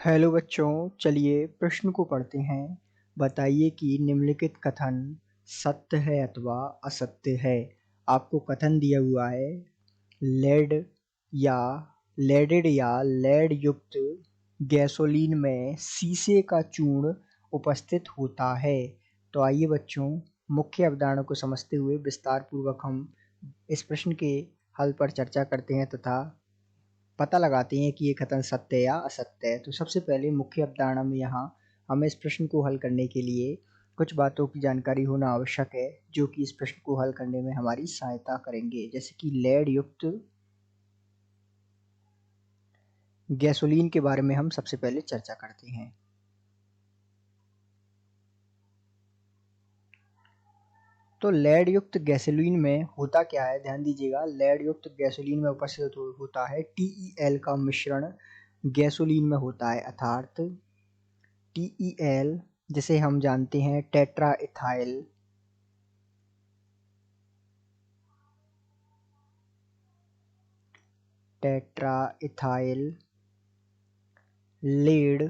Hello बच्चों, चलिए प्रश्न को पढ़ते हैं। बताइए कि निम्नलिखित कथन सत्य है अथवा असत्य है। आपको कथन दिया हुआ है लेड या लेडेड या लेड युक्त गैसोलीन में शीशे का चूर्ण उपस्थित होता है। तो आइए बच्चों, मुख्य अवधारणा को समझते हुए विस्तार पूर्वक हम इस प्रश्न के हल पर चर्चा करते हैं तथा पता लगाते हैं कि ये कथन सत्य या असत्य है। तो सबसे पहले मुख्य अवधारणा में यहाँ हमें इस प्रश्न को हल करने के लिए कुछ बातों की जानकारी होना आवश्यक है, जो कि इस प्रश्न को हल करने में हमारी सहायता करेंगे। जैसे कि लेड युक्त गैसोलीन के बारे में हम सबसे पहले चर्चा करते हैं। तो लेड युक्त गैसोलीन में होता क्या है, ध्यान दीजिएगा। लेड युक्त गैसोलीन में उपस्थित होता है TeL का मिश्रण गैसोलीन में होता है, अर्थात TeL जिसे हम जानते हैं टेट्रा इथाइल लेड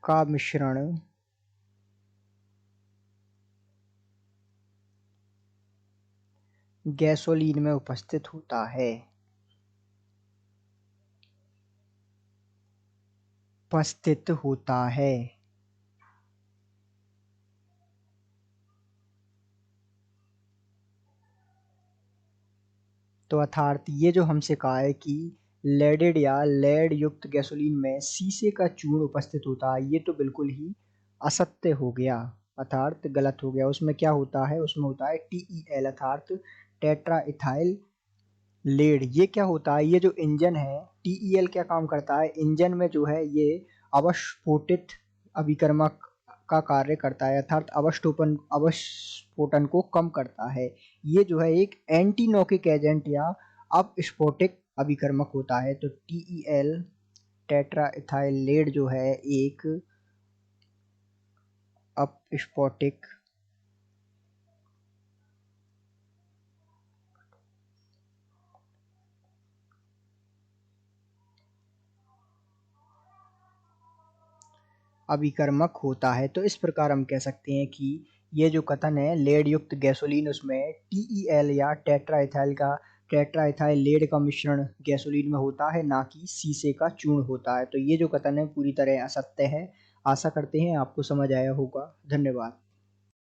का मिश्रण गैसोलीन में उपस्थित होता है। तो अर्थात ये जो हमसे कहा है कि लेडेड या लेड युक्त गैसोलीन में शीशे का चूर्ण उपस्थित होता है, ये तो बिल्कुल ही असत्य हो गया, अर्थात गलत हो गया। उसमें क्या होता है, उसमें होता है TeL अर्थात टेट्रा इथाइल लेड। ये क्या होता है, ये जो इंजन है TeL क्या काम करता है, इंजन में जो है ये अवस्फोटित अभिकर्मक का कार्य करता है, अर्थात अवस्फोटन को कम करता है। ये जो है एक एंटी नॉकिक एजेंट या अपस्फोटिक अभिकर्मक होता है। तो TeL टेट्रा इथाइल लेड जो है एक अपस्फोटिक अभिकर्मक होता है। तो इस प्रकार हम कह सकते हैं कि ये जो कथन है लेड युक्त गैसोलीन, उसमें TeL या टेट्रा इथाइल लेड का मिश्रण गैसोलीन में होता है, ना कि शीशे का चूर्ण होता है। तो ये जो कथन है पूरी तरह असत्य है। आशा करते हैं आपको समझ आया होगा। धन्यवाद।